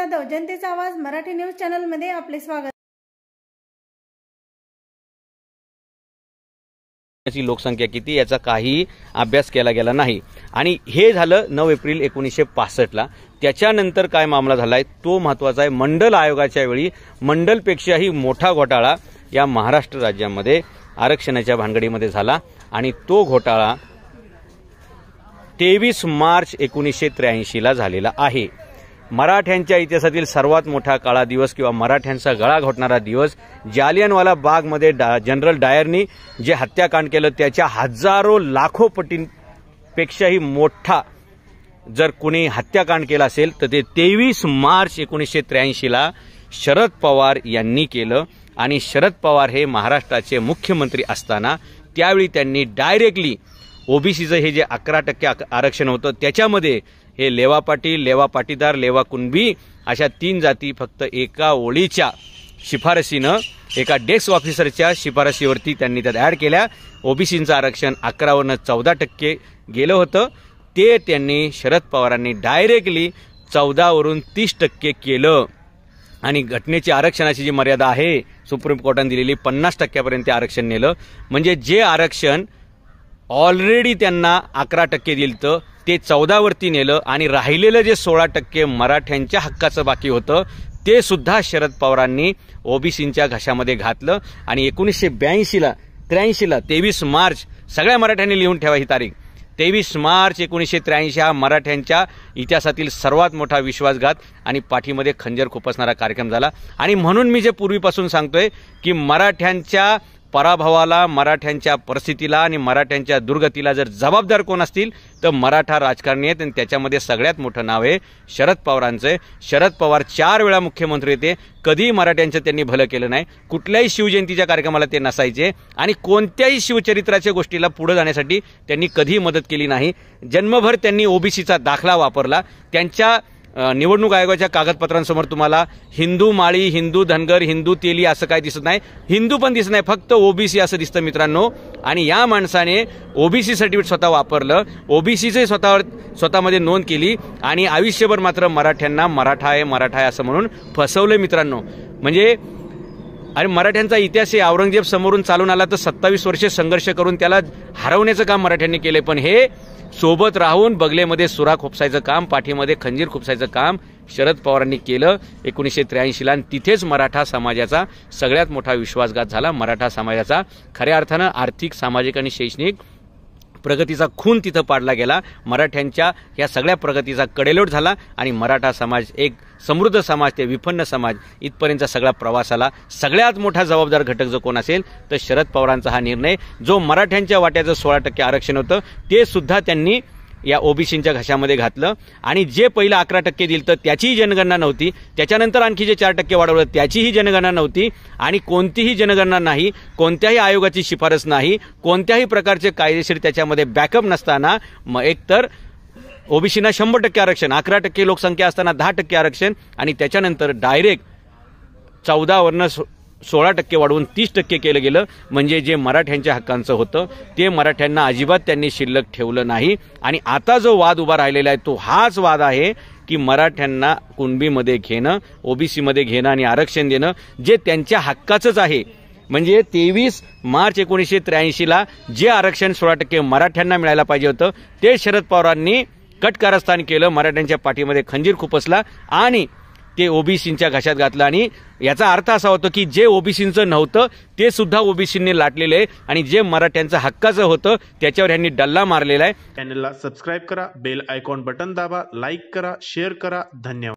जाधव, जनतेचा आवाज Marathi news channel मध्ये आपले स्वागत। लोकसंख्या किती याचा काही अभ्यास केला गेला नाही आणि हे झालं 9 एप्रिल 1965 ला। त्याच्यानंतर काय मामला झालाय तो महत्त्वाचा आहे। मंडल आयोगाच्या वेळी मंडलपेक्षाही मोठा घोटाळा या महाराष्ट्र राज्यामध्ये आरक्षणाच्या भानगडीमध्ये झाला आणि तो घोटाळा 23 मार्च 1983 ला झालेला आहे। मराठ्यांच्या इतिहासातील सर्वात मोठा काळा दिवस किंवा मराठ्यांचा गळा घोटणारा दिवस, जालियनवाला बागमध्ये जनरल डायरनी जे हत्याकांड केलं त्याच्या हजारो लाखो पटींपेक्षाही मोठा जर कोणी हत्याकांड केला असेल तर ते 23 मार्च 1983 ला शरद पवार यांनी केलं। आणि शरद पवार हे महाराष्ट्राचे मुख्यमंत्री असताना त्यावेळी त्यांनी डायरेक्टली ओबीसीचं हे जे 11% आरक्षण होतं त्याच्यामध्ये हे लेवा पाटील, लेवा पाटीदार, लेवा कुणबी अशा 3 जाती फक्त एका ओळीच्या शिफारसीनं एका डेस्क ऑफिसरच्या शिफारसीवरती त्यांनी त्यात ॲड केल्या। ओबीसीचं आरक्षण 11 वरून 14% गेलं होतं, ते त्यांनी शरद पवारांनी डायरेक्टली 14 वरून 30% केलं। आणि घटनेची आरक्षणाची जी मर्यादा आहे सुप्रीम कोर्टाने दिलेली 50% पर्यंत आरक्षण नेलं। म्हणजे जे आरक्षण ऑलरेडी त्यांना 11% दिलं ते 14 वरती नेलं आणि राहिलेलं जे 16% मराठ्यांच्या हक्काचं बाकी होतं ते सुद्धा शरद पवारांनी ओबीसींच्या घशामध्ये घातलं। आणि 1982 ला 83 ला 23 मार्च सगळ्या मराठ्यांनी लिहून ठेवा ही तारीख, 23 मार्च 1983 हा मराठ्यांच्या इतिहासातील सर्वात मोठा विश्वासघात आणि पाठीमध्ये खंजर खुपसणारा कार्यक्रम झाला। आणि म्हणून मी जे पूर्वीपासून सांगतोय की मराठ्यांच्या पराभवाला, मराठ्यांच्या परिस्थितीला आणि मराठ्यांच्या दुर्गतीला जर जबाबदार कोण असतील तर मराठा राजकारणी आहेत आणि त्याच्यामध्ये सगळ्यात मोठं नाव आहे शरद पवारांचं। शरद पवार 4 वेळा मुख्यमंत्री होते, कधी मराठ्यांचं त्यांनी भलं केलं नाही। कुठल्याही शिवजयंतीच्या कार्यक्रमाला ते नसायचे आणि कोणत्याही शिवचरित्राच्या गोष्टीला पुढे जाण्यासाठी त्यांनी कधी मदत केली नाही। जन्मभर त्यांनी ओबीसीचा दाखला वापरला। त्यांच्या निवडणूक आयोगाच्या कागदपत्रांसमोर तुम्हाला हिंदू माळी, हिंदू धनगर, हिंदू तेली असं काय दिसत नाही, हिंदू पण दिसत नाही, फक्त ओबीसी असं दिसतं मित्रांनो। आणि या माणसाने ओबीसी सर्टिफिकेट स्वतः वापरलं, ओबीसीचे स्वतःमध्ये नोंद केली आणि आयुष्यभर मात्र मराठ्यांना मराठा आहे असं म्हणून फसवलं मित्रांनो। म्हणजे आणि मराठ्यांचा इतिहास आहे, औरंगजेब समोरून चालून आला तर 27 वर्षे संघर्ष करून त्याला हरवण्याचं काम मराठ्यांनी केले, पण हे सोबत राहून बगलेमध्ये सुरा खुपसायचं काम, पाठीमध्ये खंजीर खुपसायचं काम शरद पवारांनी केलं 1983 ला। आणि तिथेच मराठा समाजाचा सगळ्यात मोठा विश्वासघात झाला। मराठा समाजाचा खऱ्या अर्थानं आर्थिक, सामाजिक आणि शैक्षणिक प्रगतीचा खून तिथं पाडला गेला। मराठ्यांच्या या सगळ्या प्रगतीचा कडेलोट झाला आणि मराठा समाज एक समृद्ध समाज ते विपन्न समाज इथपर्यंतचा सगळा प्रवासाला सगळ्यात मोठा जबाबदार घटक जो कोण असेल तर शरद पवारांचा हा निर्णय। जो मराठ्यांच्या वाट्याचं 16% आरक्षण होतं ते सुद्धा त्यांनी या ओबीसींच्या घशामध्ये घातलं आणि जे पहिलं 11% दिलं तर त्याचीही जनगणना नव्हती, त्याच्यानंतर आणखी जे 4% वाढवलं त्याचीही जनगणना नव्हती आणि कोणतीही जनगणना नाही, कोणत्याही आयोगाची शिफारस नाही, कोणत्याही प्रकारचे कायदेशीर त्याच्यामध्ये बॅकअप नसताना एकतर ओबीसीना 100% आरक्षण, 11% लोकसंख्या असताना 10% आरक्षण आणि त्याच्यानंतर डायरेक्ट 14 वरून 16% वाढवून 30% केलं गेलं। म्हणजे जे मराठ्यांच्या हक्कांचं होतं ते मराठ्यांना अजिबात त्यांनी शिल्लक ठेवलं नाही। आणि आता जो वाद उभा राहिलेला आहे तो हाच वाद आहे की मराठ्यांना कुणबीमध्ये घेणं, ओबीसीमध्ये घेणं आणि आरक्षण देणं जे त्यांच्या हक्काचंच आहे। म्हणजे 23 मार्च 1983 ला जे आरक्षण 16% मराठ्यांना मिळायला पाहिजे होतं ते शरद पवारांनी कटकारस्थान केलं, मराठ्यांच्या पाठीमध्ये खंजीर खुपसला आणि ते ओबीसींच्या घशात घातलं। आणि याचा अर्थ असा होतो की जे ओबीसींचं नव्हतं ते सुद्धा ओबीसींनी लाटलेलं आहे आणि जे मराठ्यांचं हक्काचं होतं त्याच्यावर यांनी डल्ला मारलेला आहे। चॅनलला सबस्क्राइब करा, बेल आयकॉन बटन दाबा, लाईक करा, शेअर करा। धन्यवाद।